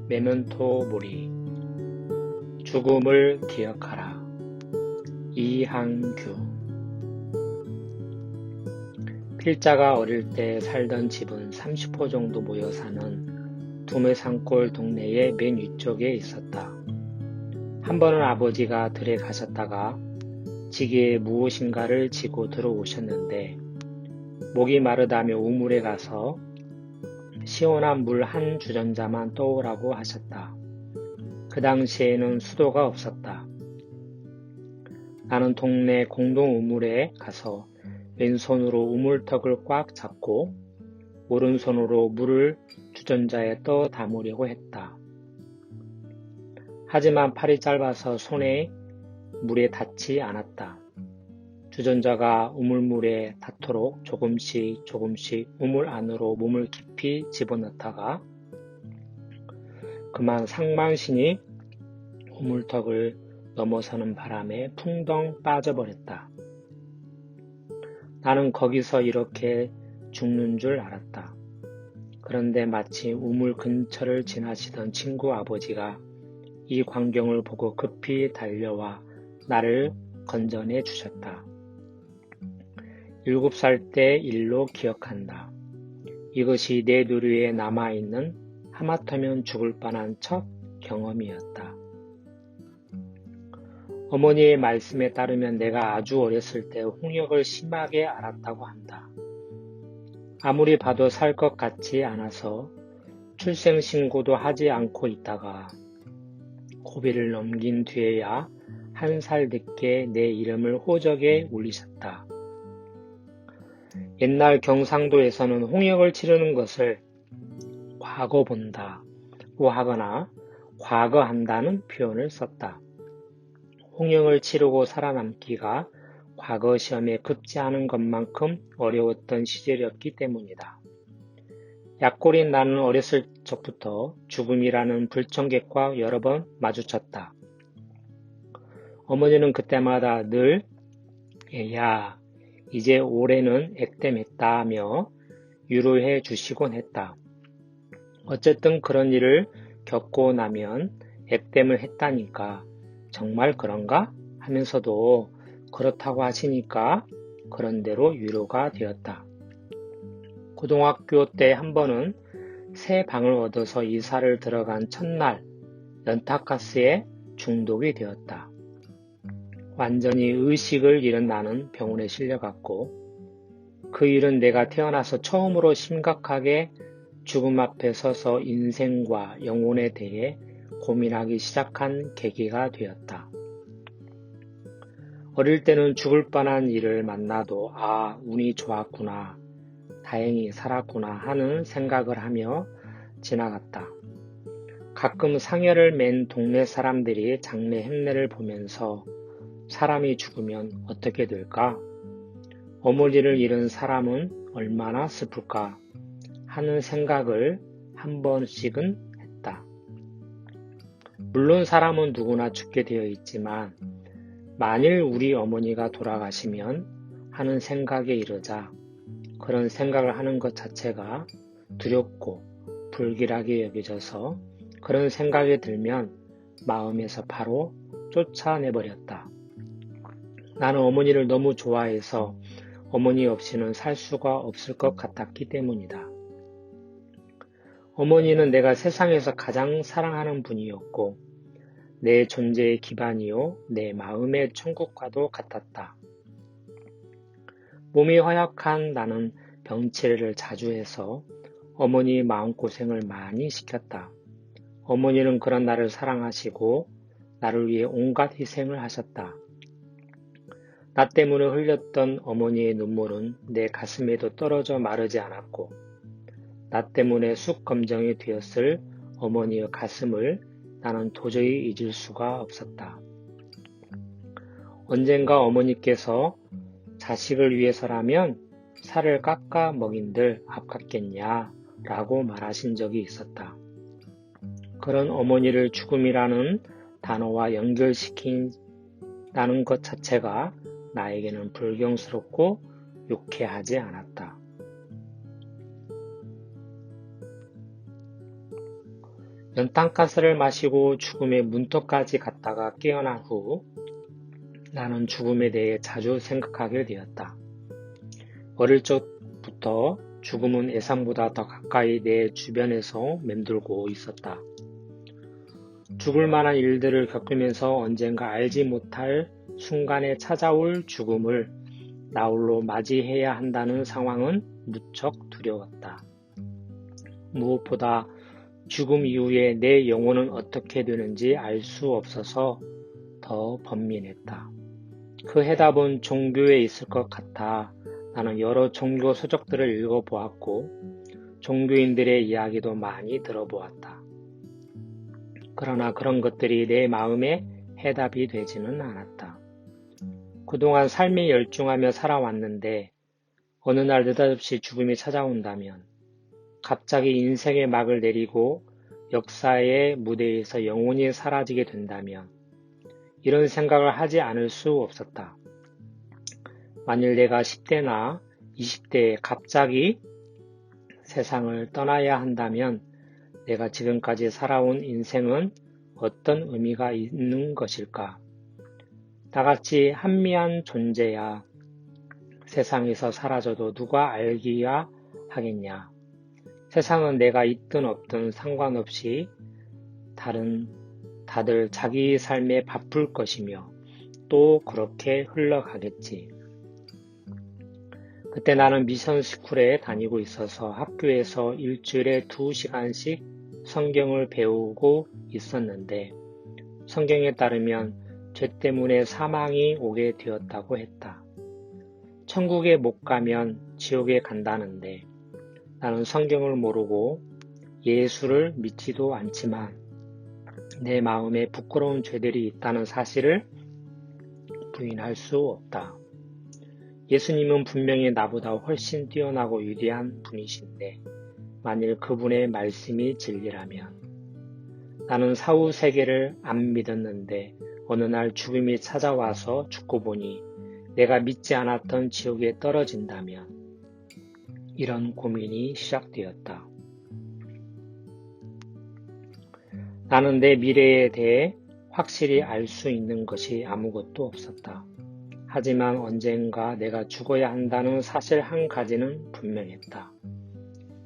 메멘토 모리. 죽음을 기억하라. 이항규. 필자가 어릴 때 살던 집은 30호 정도 모여 사는 두메산골 동네의 맨 위쪽에 있었다. 한 번은 아버지가 들에 가셨다가 지게에 무엇인가를 지고 들어오셨는데 목이 마르다며 우물에 가서 시원한 물 한 주전자만 떠오라고 하셨다. 그 당시에는 수도가 없었다. 나는 동네 공동 우물에 가서 왼손으로 우물턱을 꽉 잡고 오른손으로 물을 주전자에 떠 담으려고 했다. 하지만 팔이 짧아서 손에 물에 닿지 않았다. 주전자가 우물물에 닿도록 조금씩 우물 안으로 몸을 깊이 집어넣다가 그만 상망신이 우물턱을 넘어서는 바람에 풍덩 빠져버렸다. 나는 거기서 이렇게 죽는 줄 알았다. 그런데 마치 우물 근처를 지나시던 친구 아버지가 이 광경을 보고 급히 달려와 나를 건져내 주셨다. 7살 때 일로 기억한다. 이것이 내 누리에 남아있는 하마터면 죽을 뻔한 첫 경험이었다. 어머니의 말씀에 따르면 내가 아주 어렸을 때 홍역을 심하게 앓았다고 한다. 아무리 봐도 살 것 같지 않아서 출생신고도 하지 않고 있다가 고비를 넘긴 뒤에야 1살 늦게 내 이름을 호적에 올리셨다. 옛날 경상도에서는 홍역을 치르는 것을 과거 본다고 하거나 과거한다는 표현을 썼다. 홍역을 치르고 살아남기가 과거 시험에 급제하는 것만큼 어려웠던 시절이었기 때문이다. 약골인 나는 어렸을 적부터 죽음이라는 불청객과 여러 번 마주쳤다. 어머니는 그때마다 늘 야, 이제 올해는 액땜했다며 위로해 주시곤 했다. 어쨌든 그런 일을 겪고 나면 액땜을 했다니까 정말 그런가? 하면서도 그렇다고 하시니까 그런대로 위로가 되었다. 고등학교 때 한 번은 새 방을 얻어서 이사를 들어간 첫날 연탄가스에 중독이 되었다. 완전히 의식을 잃은 나는 병원에 실려갔고 그 일은 내가 태어나서 처음으로 심각하게 죽음 앞에 서서 인생과 영혼에 대해 고민하기 시작한 계기가 되었다. 어릴 때는 죽을 뻔한 일을 만나도 아, 운이 좋았구나, 다행히 살았구나 하는 생각을 하며 지나갔다. 가끔 상여를 맨 동네 사람들이 장례 행례를 보면서 사람이 죽으면 어떻게 될까? 어머니를 잃은 사람은 얼마나 슬플까? 하는 생각을 한 번씩은 했다. 물론 사람은 누구나 죽게 되어 있지만 만일 우리 어머니가 돌아가시면 하는 생각에 이르자 그런 생각을 하는 것 자체가 두렵고 불길하게 여겨져서 그런 생각이 들면 마음에서 바로 쫓아내버렸다. 나는 어머니를 너무 좋아해서 어머니 없이는 살 수가 없을 것 같았기 때문이다. 어머니는 내가 세상에서 가장 사랑하는 분이었고 내 존재의 기반이요 내 마음의 천국과도 같았다. 몸이 허약한 나는 병치레를 자주 해서 어머니 마음고생을 많이 시켰다. 어머니는 그런 나를 사랑하시고 나를 위해 온갖 희생을 하셨다. 나 때문에 흘렸던 어머니의 눈물은 내 가슴에도 떨어져 마르지 않았고 나 때문에 쑥검정이 되었을 어머니의 가슴을 나는 도저히 잊을 수가 없었다. 언젠가 어머니께서 자식을 위해서라면 살을 깎아 먹인들 아깝겠냐 라고 말하신 적이 있었다. 그런 어머니를 죽음이라는 단어와 연결시킨다는 것 자체가 나에게는 불경스럽고 유쾌하지 않았다. 연탄가스를 마시고 죽음의 문턱까지 갔다가 깨어난 후 나는 죽음에 대해 자주 생각하게 되었다. 어릴 적부터 죽음은 예상보다 더 가까이 내 주변에서 맴돌고 있었다. 죽을 만한 일들을 겪으면서 언젠가 알지 못할 순간에 찾아올 죽음을 나홀로 맞이해야 한다는 상황은 무척 두려웠다. 무엇보다 죽음 이후에 내 영혼은 어떻게 되는지 알 수 없어서 더 번민했다. 그 해답은 종교에 있을 것 같아 나는 여러 종교 서적들을 읽어보았고 종교인들의 이야기도 많이 들어보았다. 그러나 그런 것들이 내 마음에 해답이 되지는 않았다. 그동안 삶에 열중하며 살아왔는데 어느 날 느닷없이 죽음이 찾아온다면 갑자기 인생의 막을 내리고 역사의 무대에서 영원히 사라지게 된다면 이런 생각을 하지 않을 수 없었다. 만일 내가 10대나 20대에 갑자기 세상을 떠나야 한다면 내가 지금까지 살아온 인생은 어떤 의미가 있는 것일까? 나같이 한미한 존재야 세상에서 사라져도 누가 알기야 하겠냐? 세상은 내가 있든 없든 상관없이 다들 자기 삶에 바쁠 것이며 또 그렇게 흘러가겠지. 그때 나는 미션 스쿨에 다니고 있어서 학교에서 일주일에 2시간씩 성경을 배우고 있었는데 성경에 따르면 죄 때문에 사망이 오게 되었다고 했다. 천국에 못 가면 지옥에 간다는데 나는 성경을 모르고 예수를 믿지도 않지만 내 마음에 부끄러운 죄들이 있다는 사실을 부인할 수 없다. 예수님은 분명히 나보다 훨씬 뛰어나고 위대한 분이신데 만일 그분의 말씀이 진리라면 나는 사후 세계를 안 믿었는데 어느 날 죽음이 찾아와서 죽고 보니 내가 믿지 않았던 지옥에 떨어진다면 이런 고민이 시작되었다. 나는 내 미래에 대해 확실히 알 수 있는 것이 아무것도 없었다. 하지만 언젠가 내가 죽어야 한다는 사실 한 가지는 분명했다.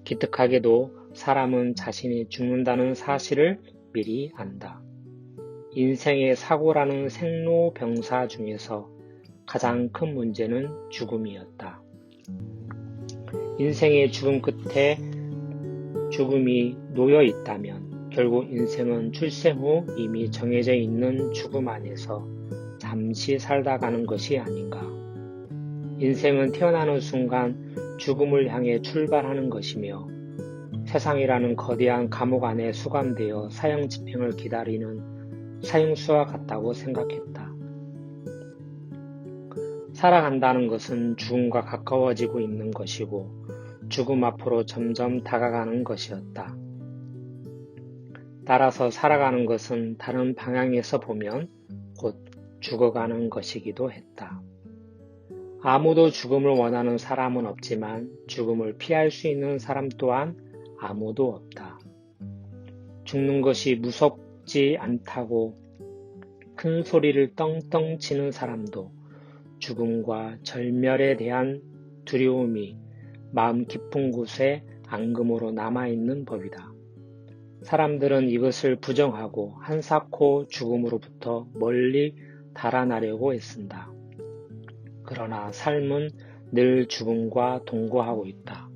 기특하게도 사람은 자신이 죽는다는 사실을 미리 안다. 인생의 사고라는 생로병사 중에서 가장 큰 문제는 죽음이었다. 인생의 죽음 끝에 죽음이 놓여 있다면 결국 인생은 출생 후 이미 정해져 있는 죽음 안에서 잠시 살다 가는 것이 아닌가. 인생은 태어나는 순간 죽음을 향해 출발하는 것이며 세상이라는 거대한 감옥 안에 수감되어 사형 집행을 기다리는 사형수와 같다고 생각했다. 살아간다는 것은 죽음과 가까워지고 있는 것이고 죽음 앞으로 점점 다가가는 것이었다. 따라서 살아가는 것은 다른 방향에서 보면 곧 죽어가는 것이기도 했다. 아무도 죽음을 원하는 사람은 없지만 죽음을 피할 수 있는 사람 또한 아무도 없다. 죽는 것이 무섭지 않다고 큰 소리를 떵떵 치는 사람도 죽음과 절멸에 대한 두려움이 마음 깊은 곳에 앙금으로 남아있는 법이다. 사람들은 이것을 부정하고 한사코 죽음으로부터 멀리 달아나려고 애쓴다. 그러나 삶은 늘 죽음과 동거하고 있다.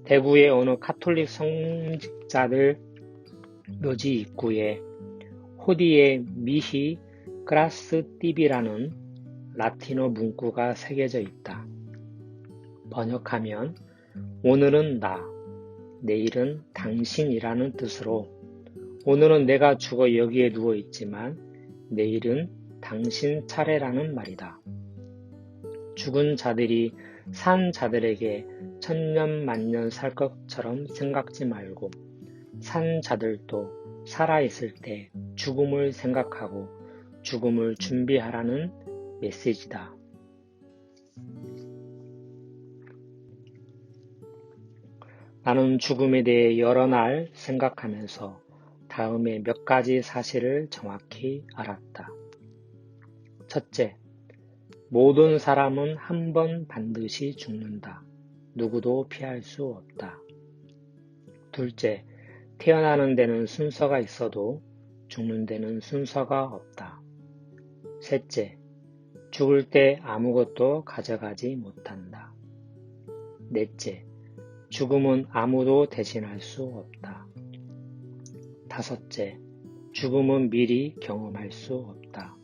대구의 어느 카톨릭 성직자들 묘지 입구에 호디에 미히 그라스 띠비라는 라틴어 문구가 새겨져 있다. 번역하면 오늘은 나, 내일은 당신이라는 뜻으로 오늘은 내가 죽어 여기에 누워 있지만 내일은 당신 차례라는 말이다. 죽은 자들이 산 자들에게 천년 만년 살 것처럼 생각지 말고 산 자들도 살아있을 때 죽음을 생각하고 죽음을 준비하라는 메시지다. 나는 죽음에 대해 여러 날 생각하면서 다음에 몇 가지 사실을 정확히 알았다. 첫째, 모든 사람은 한 번 반드시 죽는다. 누구도 피할 수 없다. 둘째, 태어나는 데는 순서가 있어도 죽는 데는 순서가 없다. 셋째, 죽을 때 아무것도 가져가지 못한다. 넷째, 죽음은 아무도 대신할 수 없다. 다섯째, 죽음은 미리 경험할 수 없다.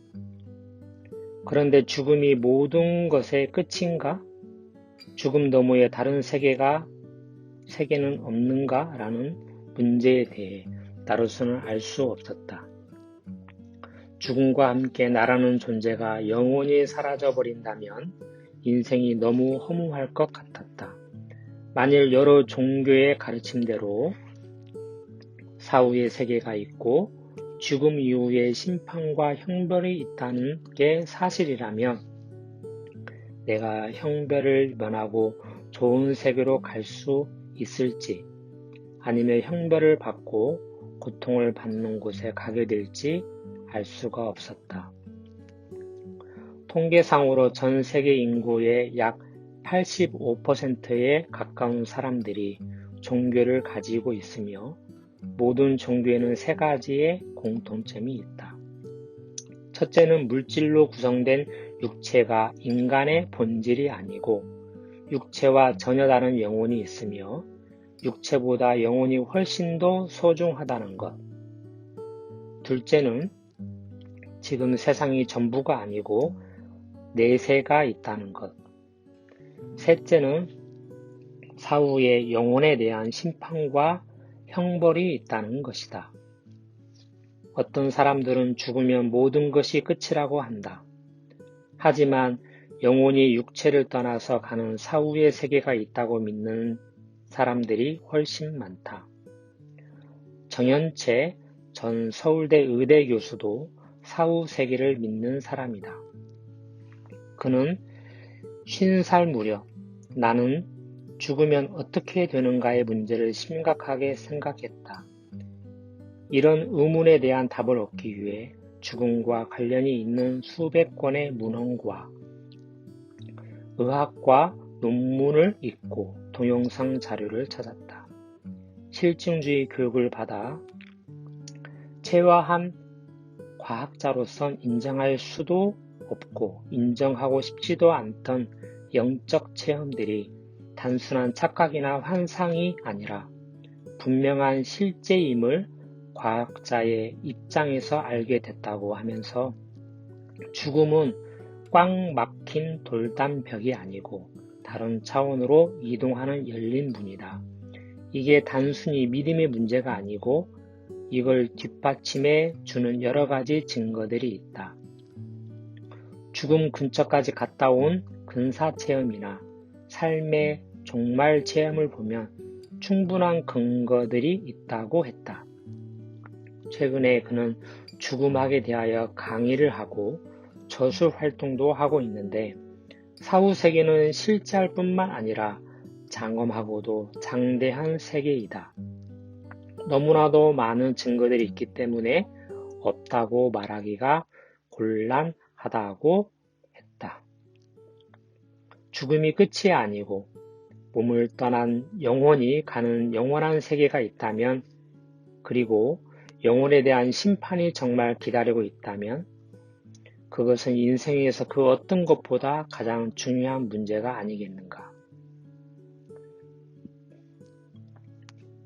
그런데 죽음이 모든 것의 끝인가? 죽음 너머에 다른 세계는 없는가? 라는 문제에 대해 나로서는 알 수 없었다. 죽음과 함께 나라는 존재가 영원히 사라져버린다면 인생이 너무 허무할 것 같았다. 만일 여러 종교의 가르침대로 사후의 세계가 있고 죽음 이후에 심판과 형벌이 있다는 게 사실이라면 내가 형벌을 면하고 좋은 세계로 갈 수 있을지 아니면 형벌을 받고 고통을 받는 곳에 가게 될지 알 수가 없었다. 통계상으로 전 세계 인구의 약 85%에 가까운 사람들이 종교를 가지고 있으며 모든 종교에는 세 가지의 공통점이 있다. 첫째는 물질로 구성된 육체가 인간의 본질이 아니고 육체와 전혀 다른 영혼이 있으며 육체보다 영혼이 훨씬 더 소중하다는 것. 둘째는 지금 세상이 전부가 아니고 내세가 있다는 것. 셋째는 사후에 영혼에 대한 심판과 형벌이 있다는 것이다. 어떤 사람들은 죽으면 모든 것이 끝이라고 한다. 하지만 영혼이 육체를 떠나서 가는 사후의 세계가 있다고 믿는 사람들이 훨씬 많다. 정현채 전 서울대 의대 교수도 사후 세계를 믿는 사람이다. 그는 50살 무렵 나는 죽으면 어떻게 되는가의 문제를 심각하게 생각했다. 이런 의문에 대한 답을 얻기 위해 죽음과 관련이 있는 수백 권의 문헌과 의학과 논문을 읽고 동영상 자료를 찾았다. 실증주의 교육을 받아 체화한 과학자로선 인정할 수도 없고 인정하고 싶지도 않던 영적 체험들이 단순한 착각이나 환상이 아니라 분명한 실제임을 과학자의 입장에서 알게 됐다고 하면서 죽음은 꽉 막힌 돌담벽이 아니고 다른 차원으로 이동하는 열린 문이다. 이게 단순히 믿음의 문제가 아니고 이걸 뒷받침해 주는 여러 가지 증거들이 있다. 죽음 근처까지 갔다 온 근사 체험이나 삶의 종말 체험을 보면 충분한 근거들이 있다고 했다. 최근에 그는 죽음학에 대하여 강의를 하고 저술 활동도 하고 있는데 사후 세계는 실제할 뿐만 아니라 장엄하고도 장대한 세계이다. 너무나도 많은 증거들이 있기 때문에 없다고 말하기가 곤란하다고 했다. 죽음이 끝이 아니고 몸을 떠난 영혼이 가는 영원한 세계가 있다면 그리고 영혼에 대한 심판이 정말 기다리고 있다면 그것은 인생에서 그 어떤 것보다 가장 중요한 문제가 아니겠는가.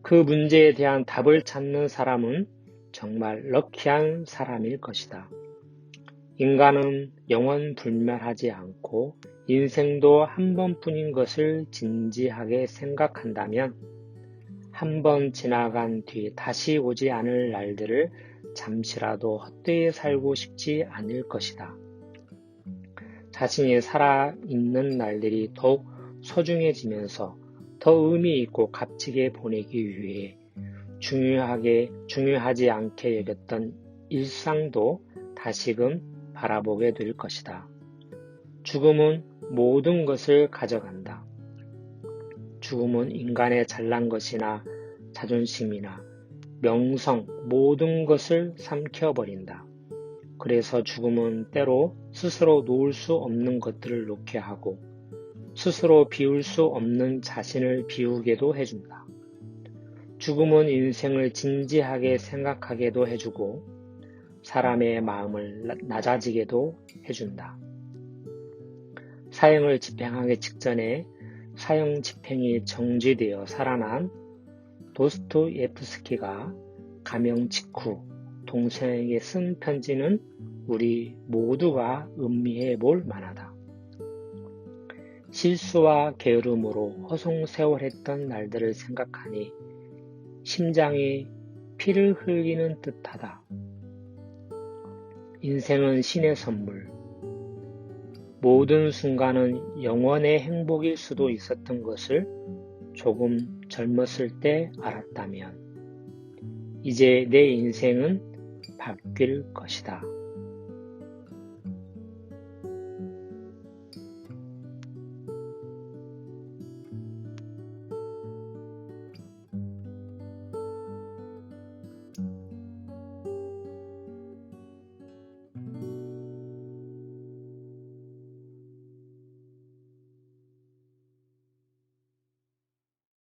그 문제에 대한 답을 찾는 사람은 정말 럭키한 사람일 것이다. 인간은 영원 불멸하지 않고 인생도 한 번뿐인 것을 진지하게 생각한다면 한 번 지나간 뒤 다시 오지 않을 날들을 잠시라도 헛되이 살고 싶지 않을 것이다. 자신이 살아있는 날들이 더욱 소중해지면서 더 의미 있고 값지게 보내기 위해 중요하지 않게 여겼던 일상도 다시금 바라보게 될 것이다. 죽음은 모든 것을 가져간다. 죽음은 인간의 잘난 것이나 자존심이나 명성 모든 것을 삼켜버린다. 그래서 죽음은 때로 스스로 놓을 수 없는 것들을 놓게 하고 스스로 비울 수 없는 자신을 비우게도 해준다. 죽음은 인생을 진지하게 생각하게도 해주고 사람의 마음을 낮아지게도 해준다. 사형을 집행하기 직전에 사형 집행이 정지되어 살아난 도스토옙스키가 감형 직후 동생에게 쓴 편지는 우리 모두가 음미해 볼 만하다. 실수와 게으름으로 허송세월했던 날들을 생각하니 심장이 피를 흘리는 듯하다. 인생은 신의 선물. 모든 순간은 영원의 행복일 수도 있었던 것을 조금 젊었을 때 알았다면 이제 내 인생은 바뀔 것이다.